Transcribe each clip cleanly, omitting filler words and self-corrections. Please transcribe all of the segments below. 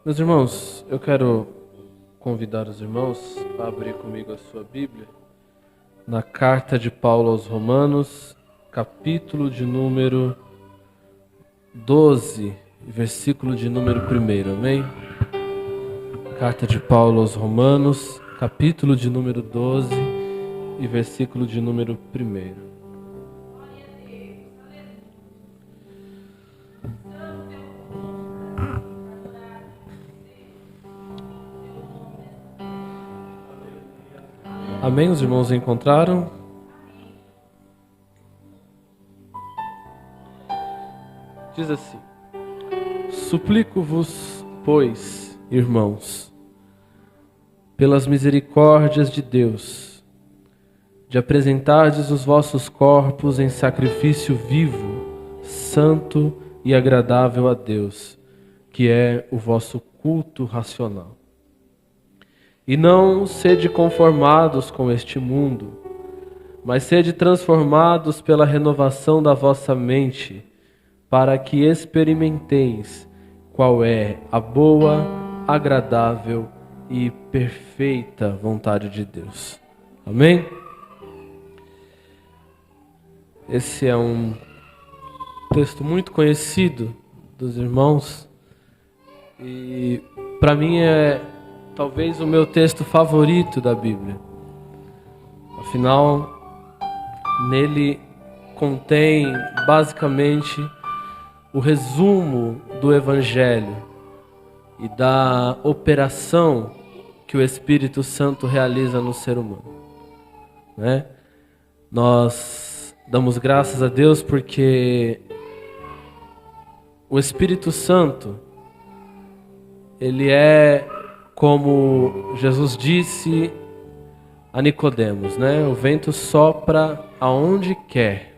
Meus irmãos, eu quero convidar os irmãos a abrir comigo a sua Bíblia na carta de Paulo aos Romanos, capítulo de número 12, versículo de número 1, amém? Carta de Paulo aos Romanos, capítulo de número 12 e versículo de número 1. Amém? Os irmãos encontraram? Diz assim: Suplico-vos, pois, irmãos, pelas misericórdias de Deus, de apresentardes os vossos corpos em sacrifício vivo, santo e agradável a Deus, que é o vosso culto racional. E não sede conformados com este mundo, mas sede transformados pela renovação da vossa mente, para que experimenteis qual é a boa, agradável e perfeita vontade de Deus. Amém? Esse é um texto muito conhecido dos irmãos e para mim é talvez o meu texto favorito da Bíblia. Afinal, nele contém basicamente o resumo do Evangelho e da operação que o Espírito Santo realiza no ser humano, né? Nós damos graças a Deus porque o Espírito Santo, ele é, como Jesus disse a Nicodemos, né? O vento sopra aonde quer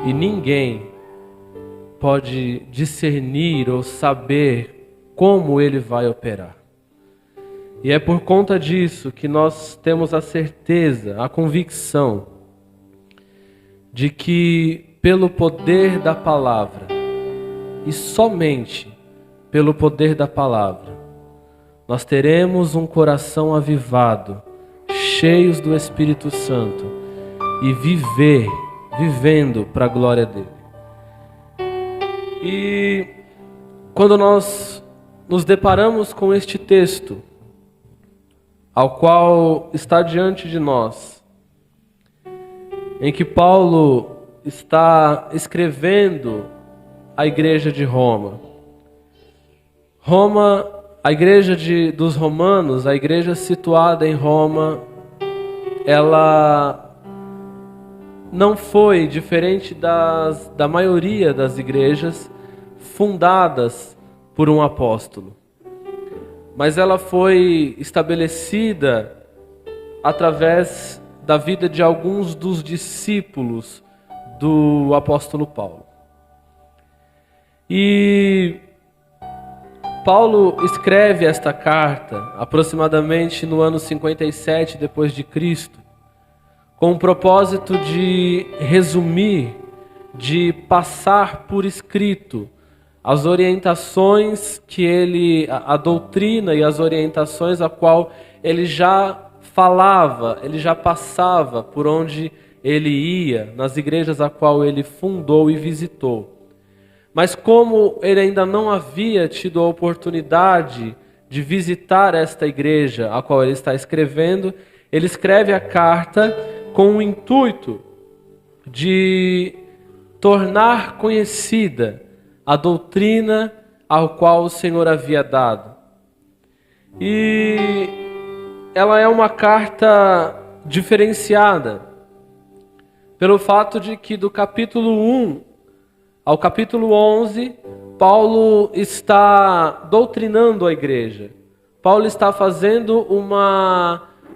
e ninguém pode discernir ou saber como ele vai operar. E é por conta disso que nós temos a certeza, a convicção de que pelo poder da palavra e somente pelo poder da palavra nós teremos um coração avivado, cheios do Espírito Santo e vivendo para a glória dele. E quando nós nos deparamos com este texto, ao qual está diante de nós, em que Paulo está escrevendo à igreja de Roma, a igreja dos romanos, a igreja situada em Roma, ela não foi diferente da maioria das igrejas fundadas por um apóstolo. Mas ela foi estabelecida através da vida de alguns dos discípulos do apóstolo Paulo. E Paulo escreve esta carta aproximadamente no ano 57 depois de Cristo, com o propósito de resumir, de passar por escrito as orientações que a doutrina e as orientações a qual ele já falava, ele já passava por onde ele ia, nas igrejas a qual ele fundou e visitou. Mas como ele ainda não havia tido a oportunidade de visitar esta igreja a qual ele está escrevendo, ele escreve a carta com o intuito de tornar conhecida a doutrina ao qual o Senhor havia dado. E ela é uma carta diferenciada pelo fato de que do capítulo 1 ao capítulo 11, Paulo está doutrinando a igreja. Paulo está fazendo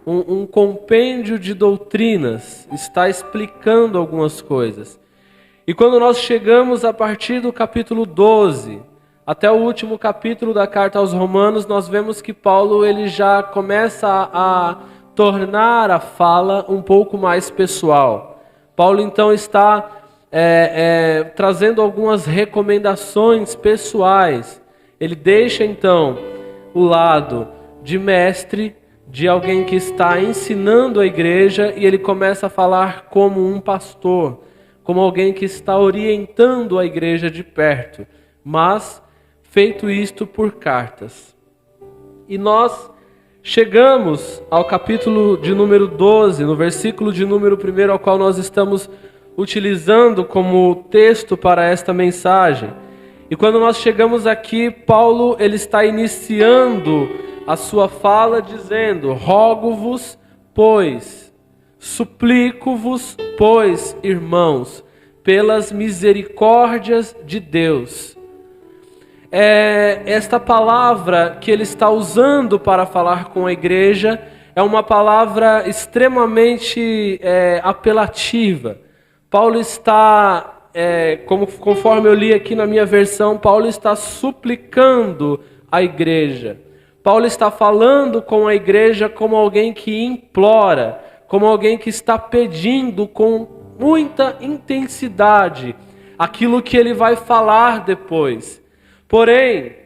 um compêndio de doutrinas, está explicando algumas coisas. E quando nós chegamos a partir do capítulo 12, até o último capítulo da carta aos Romanos, nós vemos que Paulo ele já começa a tornar a fala um pouco mais pessoal. Paulo então está trazendo algumas recomendações pessoais Ele deixa então o lado de mestre, de alguém que está ensinando a igreja, e ele começa a falar como um pastor, como alguém que está orientando a igreja de perto, mas feito isto por cartas. E nós chegamos ao capítulo de número 12, no versículo de número 1, ao qual nós estamos utilizando como texto para esta mensagem. E quando nós chegamos aqui, Paulo ele está iniciando a sua fala dizendo: rogo-vos, pois, suplico-vos, pois, irmãos, pelas misericórdias de Deus. Esta palavra que ele está usando para falar com a igreja é uma palavra extremamente apelativa. Paulo está, conforme eu li aqui na minha versão, Paulo está suplicando a igreja. Paulo está falando com a igreja como alguém que implora, como alguém que está pedindo com muita intensidade aquilo que ele vai falar depois. Porém,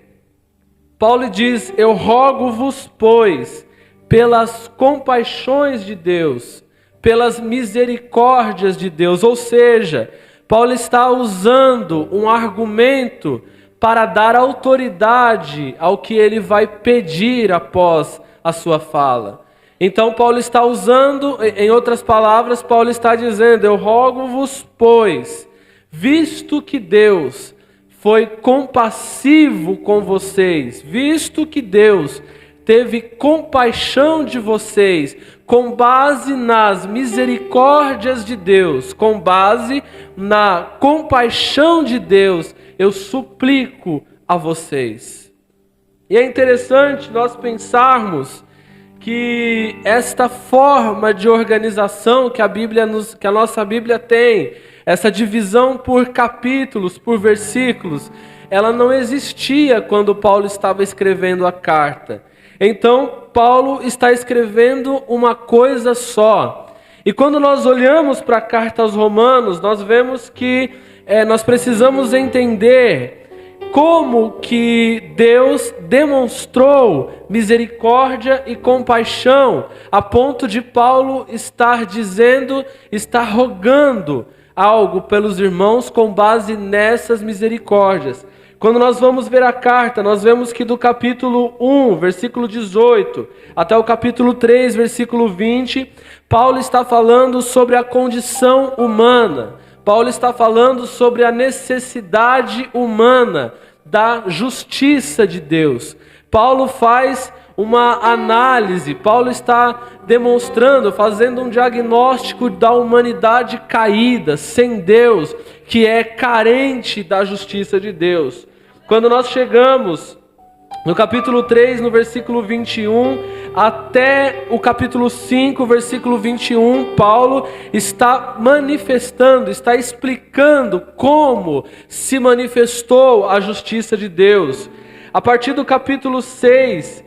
Paulo diz: eu rogo-vos, pois, pelas compaixões de Deus, pelas misericórdias de Deus. Ou seja, Paulo está usando um argumento para dar autoridade ao que ele vai pedir após a sua fala. Então Paulo está usando, em outras palavras, Paulo está dizendo: eu rogo-vos, pois, visto que Deus foi compassivo com vocês, visto que Deus teve compaixão de vocês, com base nas misericórdias de Deus, com base na compaixão de Deus, eu suplico a vocês. E é interessante nós pensarmos que esta forma de organização que a nossa Bíblia tem, essa divisão por capítulos, por versículos, ela não existia quando Paulo estava escrevendo a carta. Então, Paulo está escrevendo uma coisa só. E quando nós olhamos para a carta aos Romanos, nós vemos que nós precisamos entender como que Deus demonstrou misericórdia e compaixão, a ponto de Paulo estar rogando algo pelos irmãos com base nessas misericórdias. Quando nós vamos ver a carta, nós vemos que do capítulo 1, versículo 18, até o capítulo 3, versículo 20, Paulo está falando sobre a condição humana. Paulo está falando sobre a necessidade humana da justiça de Deus. Paulo faz uma análise, Paulo está demonstrando, fazendo um diagnóstico da humanidade caída, sem Deus, que é carente da justiça de Deus. Quando nós chegamos no capítulo 3, no versículo 21, até o capítulo 5, versículo 21, Paulo está manifestando, está explicando como se manifestou a justiça de Deus. A partir do capítulo 6,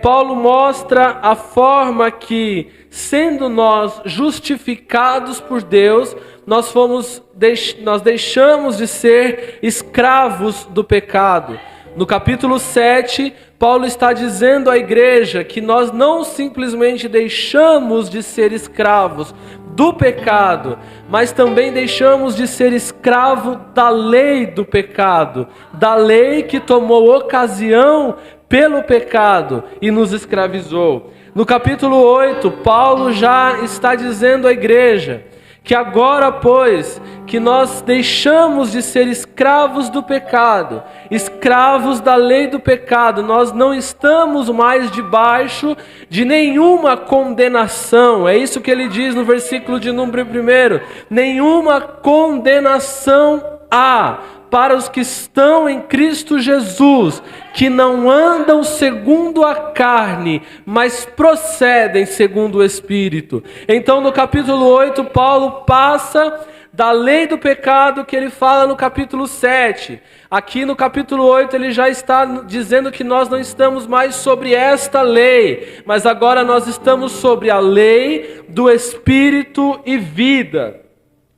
Paulo mostra a forma que, sendo nós justificados por Deus, nós deixamos de ser escravos do pecado. No capítulo 7, Paulo está dizendo à igreja que nós não simplesmente deixamos de ser escravos do pecado, mas também deixamos de ser escravo da lei do pecado, da lei que tomou ocasião pelo pecado e nos escravizou. No capítulo 8, Paulo já está dizendo à igreja que agora, pois, que nós deixamos de ser escravos do pecado, escravos da lei do pecado, nós não estamos mais debaixo de nenhuma condenação. É isso que ele diz no versículo de número 1. Nenhuma condenação há para os que estão em Cristo Jesus, que não andam segundo a carne, mas procedem segundo o Espírito. Então, no capítulo 8, Paulo passa da lei do pecado que ele fala no capítulo 7. Aqui no capítulo 8 ele já está dizendo que nós não estamos mais sobre esta lei, mas agora nós estamos sobre a lei do Espírito e vida.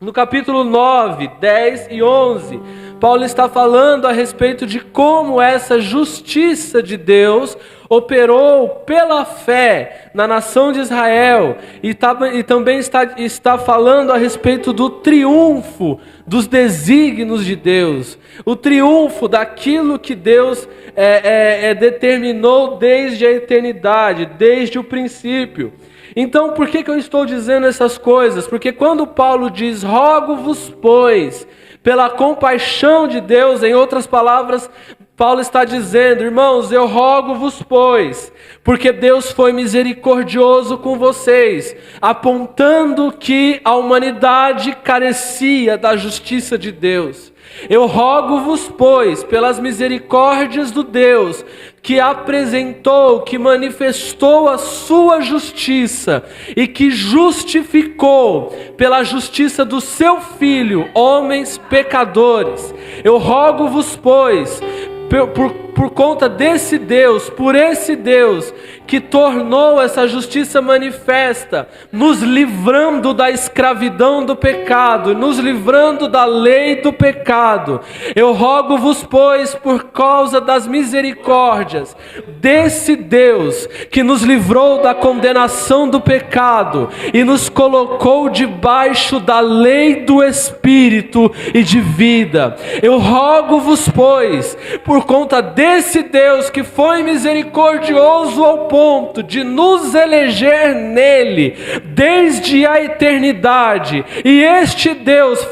No capítulo 9, 10 e 11, Paulo está falando a respeito de como essa justiça de Deus operou pela fé na nação de Israel, e também está falando a respeito do triunfo dos desígnios de Deus, o triunfo daquilo que Deus determinou desde a eternidade, desde o princípio. Então, por que eu estou dizendo essas coisas? Porque quando Paulo diz, rogo-vos, pois, pela compaixão de Deus, em outras palavras, Paulo está dizendo, irmãos, eu rogo-vos, pois, porque Deus foi misericordioso com vocês, apontando que a humanidade carecia da justiça de Deus. Eu rogo-vos, pois, pelas misericórdias do Deus, que apresentou, que manifestou a sua justiça e que justificou pela justiça do seu Filho, homens pecadores. Eu rogo-vos, pois, por conta desse Deus, por esse Deus que tornou essa justiça manifesta, nos livrando da escravidão do pecado, nos livrando da lei do pecado. Eu rogo-vos, pois, por causa das misericórdias desse Deus que nos livrou da condenação do pecado e nos colocou debaixo da lei do Espírito e de vida. Eu rogo-vos, pois, por conta desse Deus que foi misericordioso ao ponto de nos eleger nele desde a eternidade, e este Deus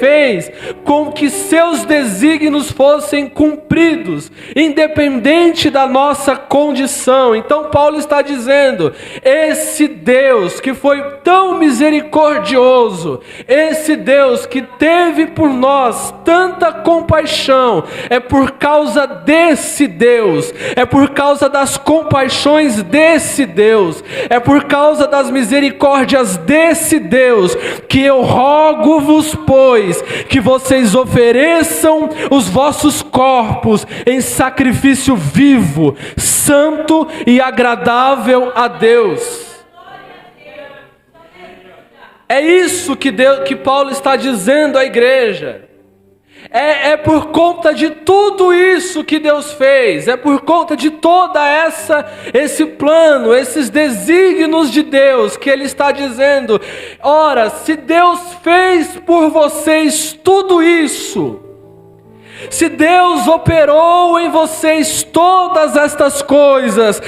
fez com que seus desígnios fossem cumpridos, independente da nossa condição. Então Paulo está dizendo, esse Deus que foi tão misericordioso, esse Deus que teve por nós tanta compaixão, é por causa desse Deus, é por causa das compaixões desse Deus, é por causa das misericórdias desse Deus, que eu rogo-vos, pois, que vocês ofereçam os vossos corpos em sacrifício vivo, santo e agradável a Deus. É isso que Paulo está dizendo à igreja. É por conta de tudo isso que Deus fez, é por conta de toda esse plano, esses desígnios de Deus, que Ele está dizendo, ora, se Deus fez por vocês tudo isso, se Deus operou em vocês todas estas coisas,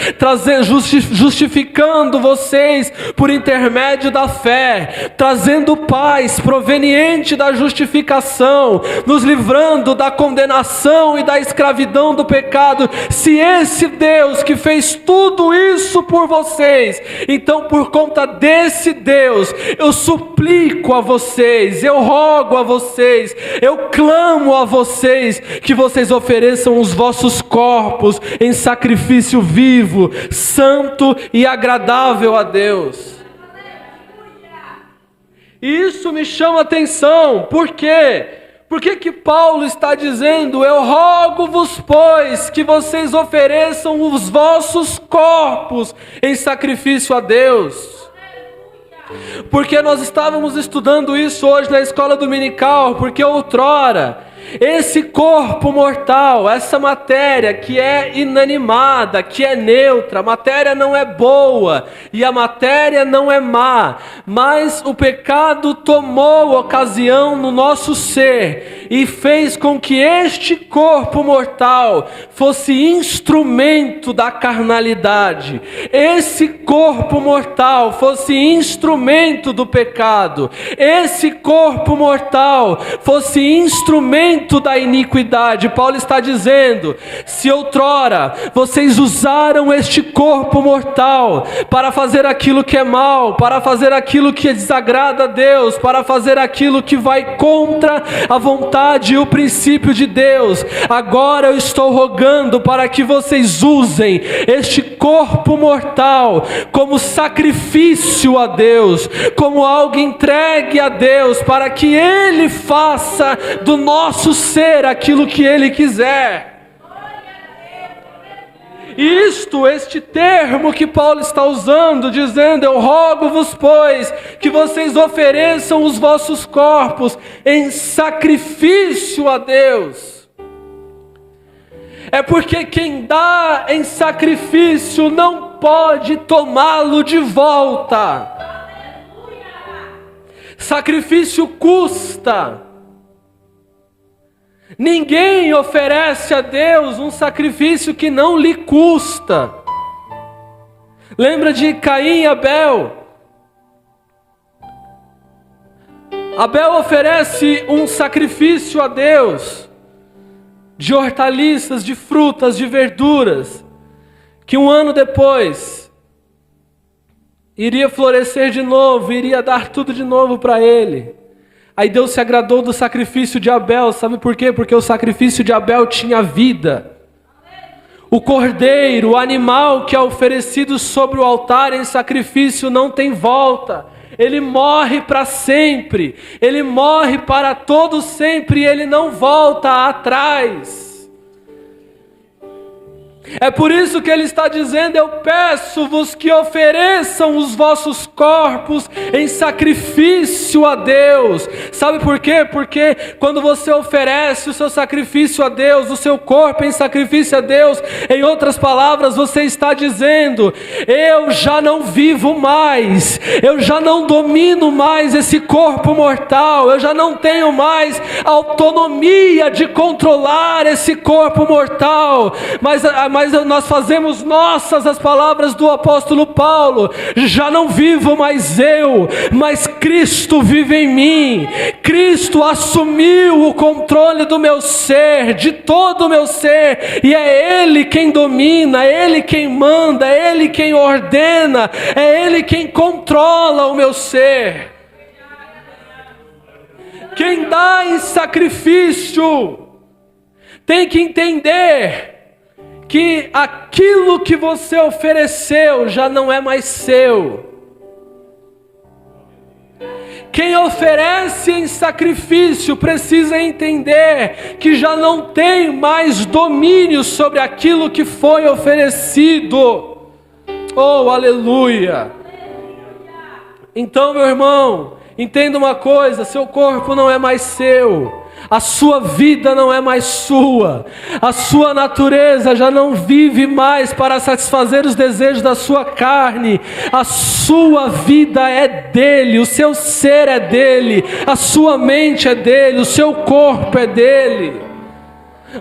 justificando vocês por intermédio da fé, trazendo paz proveniente da justificação, nos livrando da condenação e da escravidão do pecado, se esse Deus que fez tudo isso por vocês, então por conta desse Deus, eu suplico a vocês, eu rogo a vocês, eu clamo a vocês, que vocês ofereçam os vossos corpos em sacrifício vivo, santo e agradável a Deus. Isso me chama a atenção. Por quê? Por que Paulo está dizendo, eu rogo-vos, pois, que vocês ofereçam os vossos corpos em sacrifício a Deus? Porque nós estávamos estudando isso hoje na escola dominical, porque outrora, esse corpo mortal, essa matéria que é inanimada, que é neutra, a matéria não é boa e a matéria não é má, mas o pecado tomou ocasião no nosso ser e fez com que este corpo mortal fosse instrumento da carnalidade, esse corpo mortal fosse instrumento do pecado, esse corpo mortal fosse instrumento da iniquidade. Paulo está dizendo, se outrora vocês usaram este corpo mortal para fazer aquilo que é mal, para fazer aquilo que desagrada a Deus, para fazer aquilo que vai contra a vontade e o princípio de Deus, agora eu estou rogando para que vocês usem este corpo mortal como sacrifício a Deus, como algo entregue a Deus, para que Ele faça do nosso ser aquilo que Ele quiser. Este termo que Paulo está usando, dizendo: eu rogo-vos, pois, que vocês ofereçam os vossos corpos em sacrifício a Deus. É porque quem dá em sacrifício não pode tomá-lo de volta. Sacrifício custa. Ninguém oferece a Deus um sacrifício que não lhe custa. Lembra de Caim e Abel? Abel oferece um sacrifício a Deus de hortaliças, de frutas, de verduras, que um ano depois iria florescer de novo, iria dar tudo de novo para ele. Aí Deus se agradou do sacrifício de Abel, sabe por quê? Porque o sacrifício de Abel tinha vida. O cordeiro, o animal que é oferecido sobre o altar em sacrifício não tem volta. Ele morre para sempre, ele morre para todo sempre e ele não volta atrás. É por isso que ele está dizendo: eu peço-vos que ofereçam os vossos corpos em sacrifício a Deus. Sabe por quê? Porque quando você oferece o seu sacrifício a Deus, o seu corpo em sacrifício a Deus, em outras palavras, você está dizendo: eu já não vivo mais, eu já não domino mais esse corpo mortal, eu já não tenho mais autonomia de controlar esse corpo mortal, mas nós fazemos nossas as palavras do apóstolo Paulo: já não vivo mais eu, mas Cristo vive em mim. Cristo assumiu o controle do meu ser, de todo o meu ser, e é Ele quem domina, é Ele quem manda, é Ele quem ordena, é Ele quem controla o meu ser. Quem dá em sacrifício tem que entender que aquilo que você ofereceu já não é mais seu. Quem oferece em sacrifício precisa entender que já não tem mais domínio sobre aquilo que foi oferecido. Oh, aleluia! Então, meu irmão, entenda uma coisa: seu corpo não é mais seu. A sua vida não é mais sua. A sua natureza já não vive mais para satisfazer os desejos da sua carne. A sua vida é dele, o seu ser é dele, a sua mente é dele, o seu corpo é dele.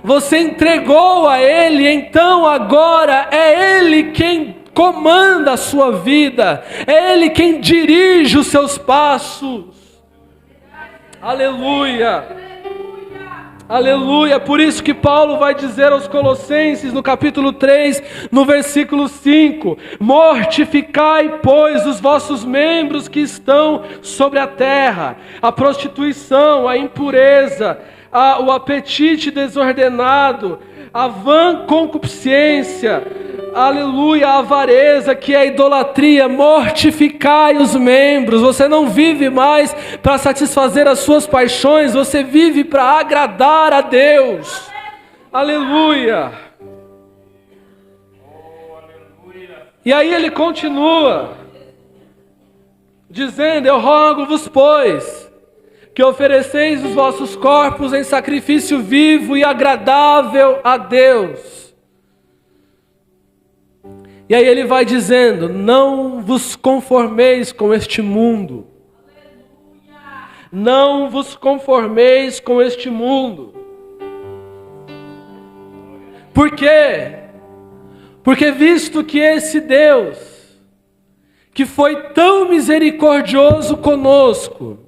Você entregou a ele, então agora é ele quem comanda a sua vida, é ele quem dirige os seus passos. Aleluia! Aleluia, por isso que Paulo vai dizer aos Colossenses no capítulo 3, no versículo 5: mortificai, pois, os vossos membros que estão sobre a terra, a prostituição, a impureza, o apetite desordenado, a vã concupiscência, aleluia, a avareza, que é a idolatria. Mortificai os membros. Você não vive mais para satisfazer as suas paixões, você vive para agradar a Deus. Aleluia. E aí ele continua dizendo: eu rogo-vos, pois, que ofereceis os vossos corpos em sacrifício vivo e agradável a Deus. E aí ele vai dizendo: não vos conformeis com este mundo. Não vos conformeis com este mundo. Por quê? Porque visto que esse Deus, que foi tão misericordioso conosco,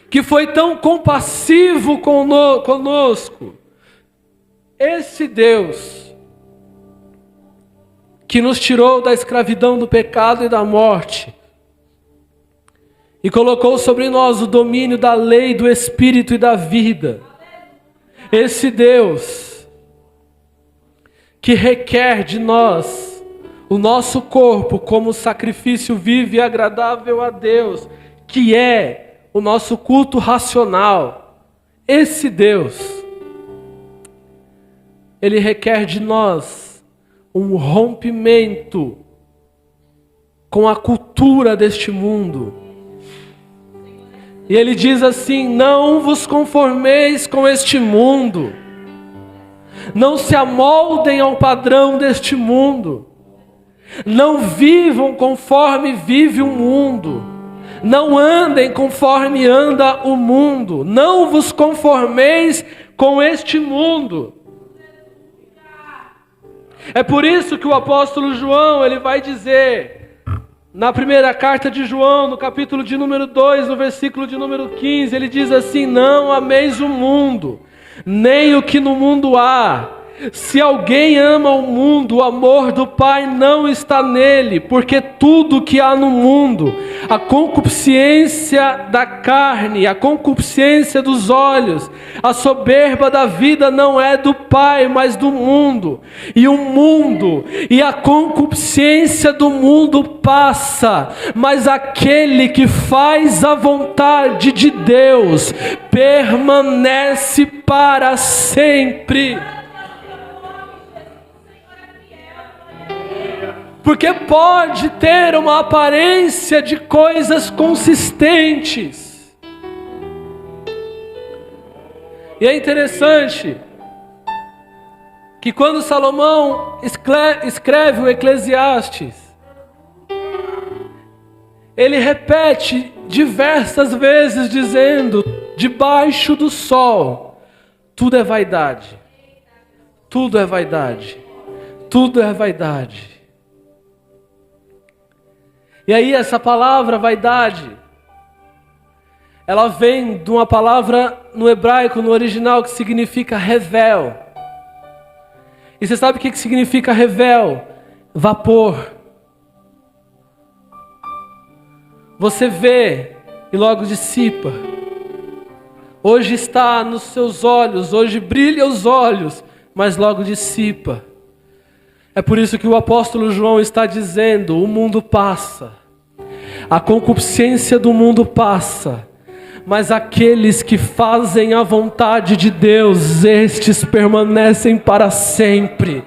que foi tão compassivo conosco, esse Deus que nos tirou da escravidão do pecado e da morte, e colocou sobre nós o domínio da lei, do Espírito e da vida. Esse Deus que requer de nós o nosso corpo como sacrifício vivo e agradável a Deus, que é o nosso culto racional. Esse Deus, Ele requer de nós um rompimento com a cultura deste mundo. E ele diz assim: não vos conformeis com este mundo, não se amoldem ao padrão deste mundo, não vivam conforme vive o mundo, não andem conforme anda o mundo, não vos conformeis com este mundo. É por isso que o apóstolo João, ele vai dizer, na primeira carta de João, no capítulo de número 2, no versículo de número 15, ele diz assim: não ameis o mundo, nem o que no mundo há. Se alguém ama o mundo, o amor do Pai não está nele, porque tudo que há no mundo, a concupiscência da carne, a concupiscência dos olhos, a soberba da vida não é do Pai, mas do mundo. E o mundo e a concupiscência do mundo passa, mas aquele que faz a vontade de Deus permanece para sempre. Porque pode ter uma aparência de coisas consistentes. E é interessante que quando Salomão escreve o Eclesiastes, ele repete diversas vezes dizendo: debaixo do sol, tudo é vaidade. Tudo é vaidade. Tudo é vaidade. E aí essa palavra vaidade, ela vem de uma palavra no hebraico, no original, que significa revel. E você sabe o que significa revel? Vapor. Você vê e logo dissipa. Hoje está nos seus olhos, hoje brilha os olhos, mas logo dissipa. É por isso que o apóstolo João está dizendo: o mundo passa, a concupiscência do mundo passa, mas aqueles que fazem a vontade de Deus, estes permanecem para sempre.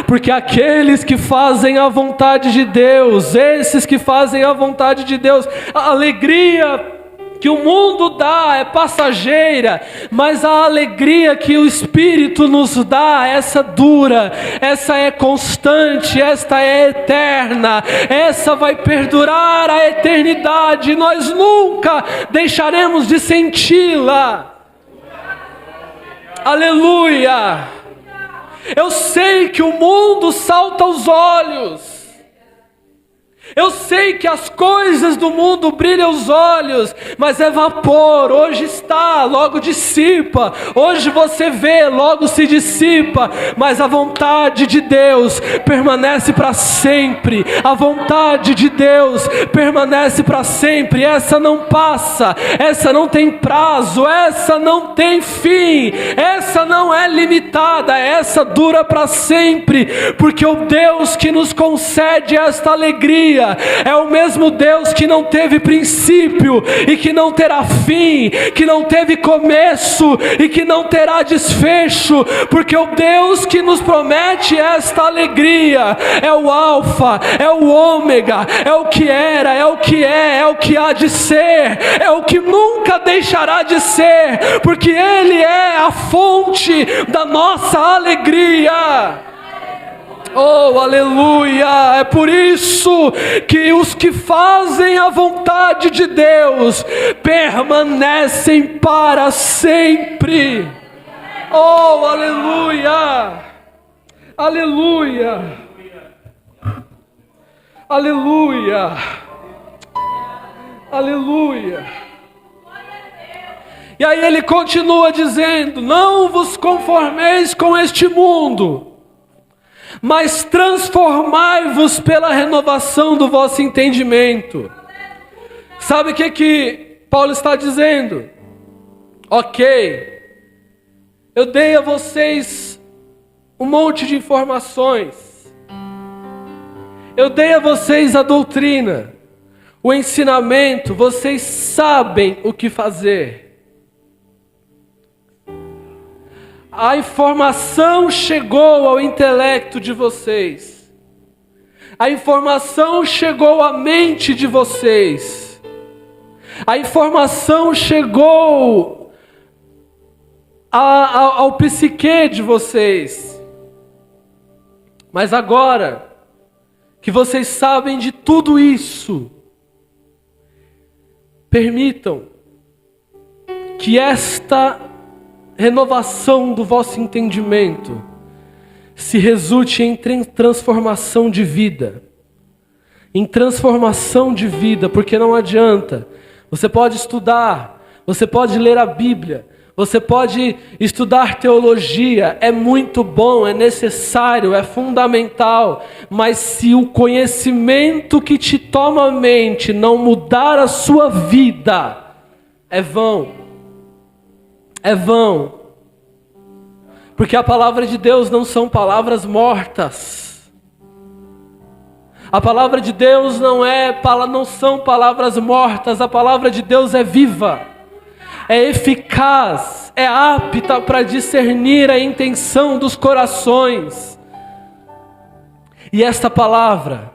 Porque aqueles que fazem a vontade de Deus, esses que fazem a vontade de Deus, a alegria que o mundo dá é passageira, mas a alegria que o Espírito nos dá, essa dura, essa é constante, esta é eterna, essa vai perdurar a eternidade, nós nunca deixaremos de senti-la. Aleluia! Eu sei que o mundo salta aos olhos, eu sei que as coisas do mundo brilham os olhos, mas é vapor, hoje está, logo dissipa, hoje você vê, logo se dissipa, mas a vontade de Deus permanece para sempre, a vontade de Deus permanece para sempre, essa não passa, essa não tem prazo, essa não tem fim, essa não é limitada, essa dura para sempre, porque o Deus que nos concede esta alegria é o mesmo Deus que não teve princípio e que não terá fim, que não teve começo e que não terá desfecho, porque o Deus que nos promete esta alegria é o Alfa, é o Ômega, é o que era, é o que é o que há de ser, é o que nunca deixará de ser, porque Ele é a fonte da nossa alegria. Oh, aleluia! É por isso que os que fazem a vontade de Deus permanecem para sempre. Oh, aleluia! Aleluia! Aleluia! Aleluia! E aí ele continua dizendo: não vos conformeis com este mundo, mas transformai-vos pela renovação do vosso entendimento. Sabe o que Paulo está dizendo? Ok, eu dei a vocês um monte de informações, eu dei a vocês a doutrina, o ensinamento, vocês sabem o que fazer. a informação chegou ao intelecto de vocês. A informação chegou à mente de vocês. A informação chegou ao psique de vocês. Mas agora que vocês sabem de tudo isso, permitam que esta renovação do vosso entendimento se resulte em transformação de vida. Em transformação de vida, porque não adianta. Você pode estudar, você pode ler a Bíblia, você pode estudar teologia, é muito bom, é necessário, é fundamental, mas se o conhecimento que te toma a mente não mudar a sua vida, é vão. É vão. Porque a palavra de Deus não são palavras mortas. A palavra de Deus não são palavras mortas, a palavra de Deus é viva, é eficaz, é apta para discernir a intenção dos corações. E esta palavra,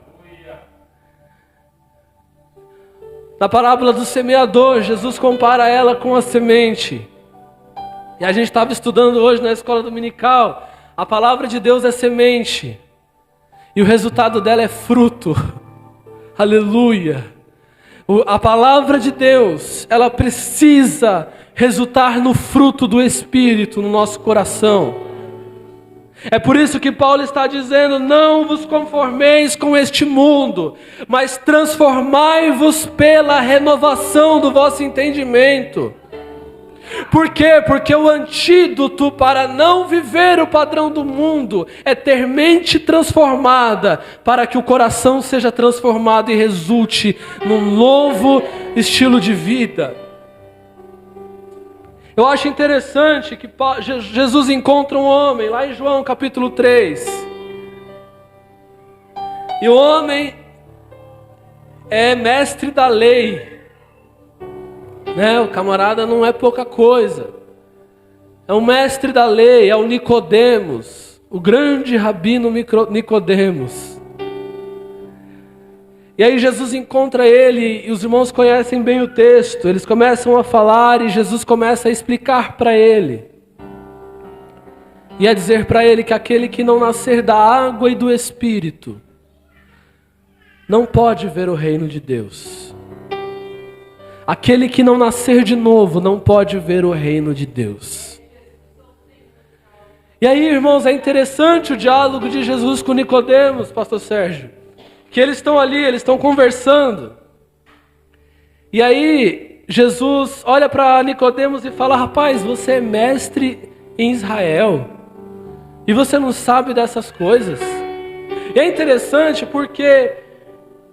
na parábola do semeador, Jesus compara ela com a semente. E a gente estava estudando hoje na escola dominical, a palavra de Deus é semente, e o resultado dela é fruto. Aleluia! A palavra de Deus, ela precisa resultar no fruto do Espírito no nosso coração. É por isso que Paulo está dizendo: não vos conformeis com este mundo, mas transformai-vos pela renovação do vosso entendimento. Por quê? Porque o antídoto para não viver o padrão do mundo é ter mente transformada, para que o coração seja transformado e resulte num novo estilo de vida. Eu acho interessante que Jesus encontra um homem, lá em João capítulo 3. E o homem é mestre da lei. O camarada não é pouca coisa. É o mestre da lei, é o Nicodemos, o grande rabino Nicodemos. E aí Jesus encontra ele, e os irmãos conhecem bem o texto. Eles começam a falar e Jesus começa a explicar para ele. E a dizer para ele que aquele que não nascer da água e do Espírito não pode ver o reino de Deus. Aquele que não nascer de novo não pode ver o reino de Deus. E aí, irmãos, é interessante o diálogo de Jesus com Nicodemos, pastor Sérgio. Que eles estão ali, eles estão conversando. E aí, Jesus olha para Nicodemos e fala: rapaz, você é mestre em Israel e você não sabe dessas coisas. E é interessante porque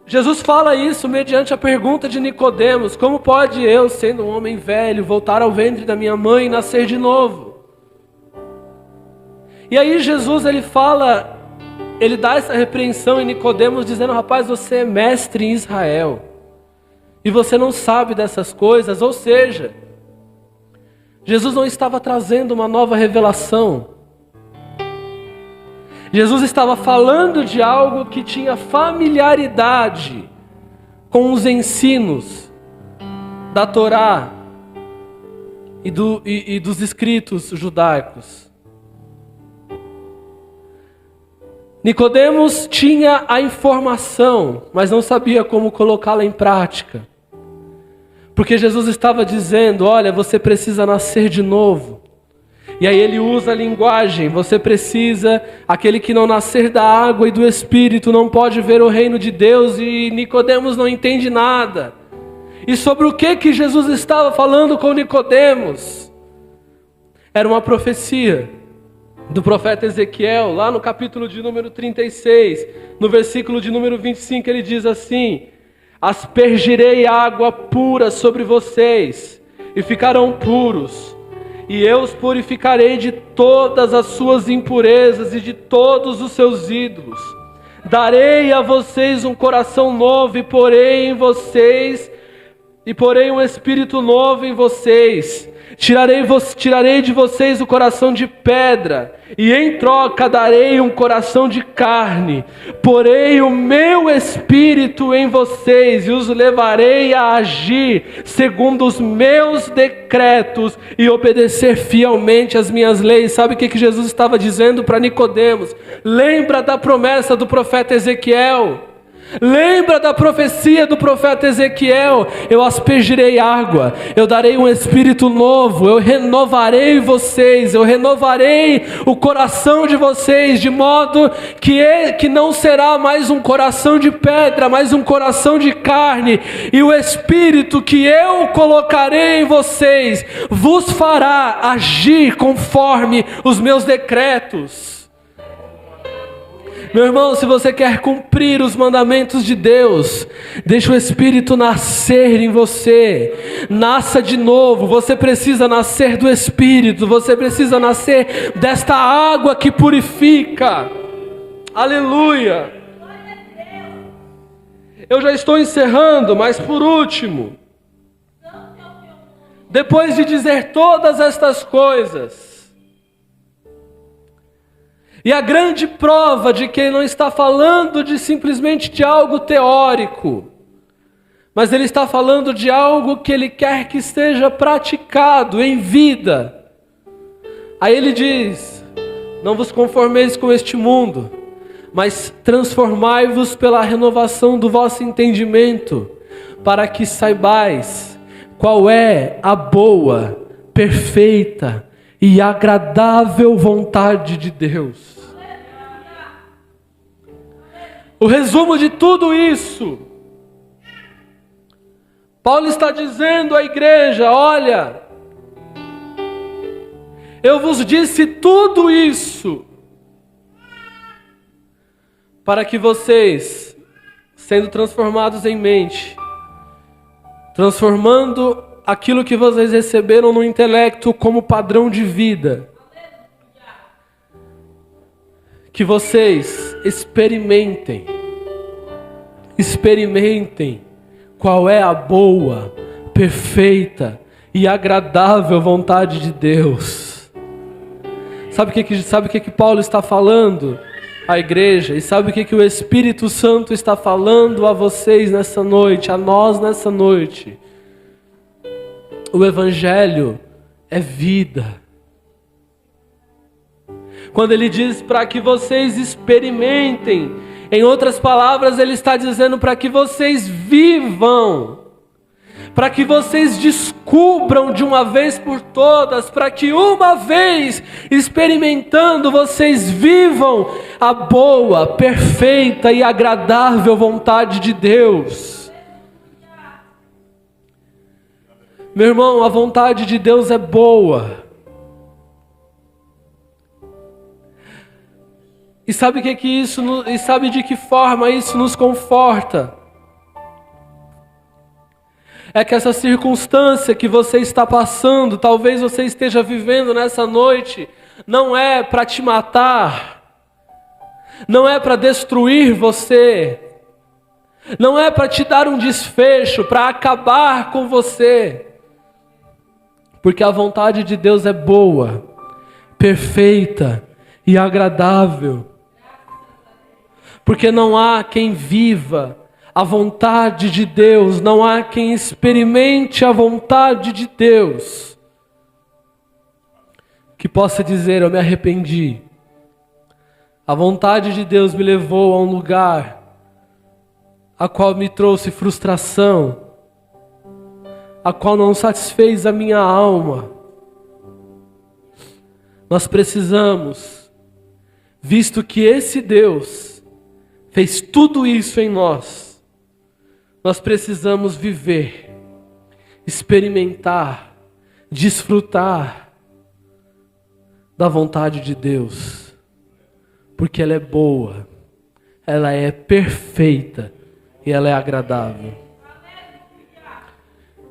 Jesus fala isso mediante a pergunta de Nicodemos: como pode eu, sendo um homem velho, voltar ao ventre da minha mãe e nascer de novo? E aí Jesus ele dá essa repreensão em Nicodemos, dizendo: rapaz, você é mestre em Israel e você não sabe dessas coisas. Ou seja, Jesus não estava trazendo uma nova revelação. Jesus estava falando de algo que tinha familiaridade com os ensinos da Torá e dos escritos judaicos. Nicodemos tinha a informação, mas não sabia como colocá-la em prática. Porque Jesus estava dizendo: olha, você precisa nascer de novo. E aí ele usa a linguagem: você precisa, aquele que não nascer da água e do Espírito não pode ver o reino de Deus. E Nicodemos não entende nada. E sobre o que Jesus estava falando com Nicodemos? Era uma profecia do profeta Ezequiel, lá no capítulo de número 36, no versículo de número 25, ele diz assim: aspergirei água pura sobre vocês, e ficarão puros, e eu os purificarei de todas as suas impurezas e de todos os seus ídolos. Darei a vocês um coração novo, e porei um espírito novo em vocês. Tirarei de vocês o coração de pedra, e em troca darei um coração de carne. Porei o meu espírito em vocês, e os levarei a agir segundo os meus decretos e obedecer fielmente as minhas leis. Sabe o que Jesus estava dizendo para Nicodemos? Lembra da promessa do profeta Ezequiel. Lembra da profecia do profeta Ezequiel: eu aspergirei água, eu darei um espírito novo, eu renovarei vocês, eu renovarei o coração de vocês, de modo que não será mais um coração de pedra, mas um coração de carne, e o espírito que eu colocarei em vocês vos fará agir conforme os meus decretos. Meu irmão, se você quer cumprir os mandamentos de Deus, deixa o Espírito nascer em você. Nasça de novo. Você precisa nascer do Espírito. Você precisa nascer desta água que purifica. Aleluia. Eu já estou encerrando, mas por último, depois de dizer todas estas coisas, e a grande prova de que ele não está falando simplesmente de algo teórico, mas ele está falando de algo que ele quer que esteja praticado em vida. Aí ele diz: não vos conformeis com este mundo, mas transformai-vos pela renovação do vosso entendimento, para que saibais qual é a boa, perfeita e agradável vontade de Deus. O resumo de tudo isso, Paulo está dizendo à igreja: olha, eu vos disse tudo isso para que vocês, sendo transformados em mente, transformando aquilo que vocês receberam no intelecto como padrão de vida, que vocês experimentem qual é a boa, perfeita e agradável vontade de Deus. Sabe o que Paulo está falando à igreja? E sabe o que o Espírito Santo está falando a vocês nessa noite, a nós nessa noite? O Evangelho é vida. Quando ele diz para que vocês experimentem, em outras palavras, ele está dizendo para que vocês vivam, para que vocês descubram de uma vez por todas, para que uma vez experimentando, vocês vivam a boa, perfeita e agradável vontade de Deus. Meu irmão, a vontade de Deus é boa. E sabe sabe de que forma isso nos conforta? É que essa circunstância que você está passando, talvez você esteja vivendo nessa noite, não é para te matar, não é para destruir você, não é para te dar um desfecho, para acabar com você, porque a vontade de Deus é boa, perfeita e agradável. Porque não há quem viva a vontade de Deus, não há quem experimente a vontade de Deus, que possa dizer: eu me arrependi. A vontade de Deus me levou a um lugar a qual me trouxe frustração, a qual não satisfez a minha alma. Nós precisamos, visto que esse Deus fez tudo isso em nós, nós precisamos viver, experimentar, desfrutar da vontade de Deus, porque ela é boa, ela é perfeita e ela é agradável.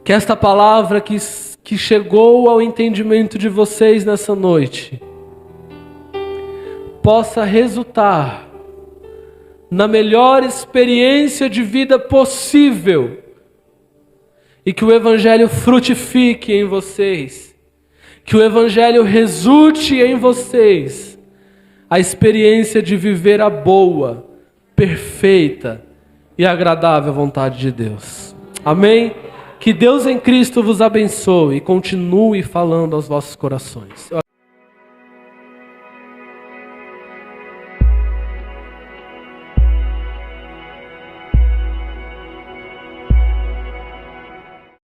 Que esta palavra que chegou ao entendimento de vocês nessa noite possa resultar na melhor experiência de vida possível, e que o Evangelho frutifique em vocês, Que o Evangelho resulte em vocês a experiência de viver a boa, perfeita e agradável vontade de Deus. Amém? Que Deus em Cristo vos abençoe e continue falando aos vossos corações.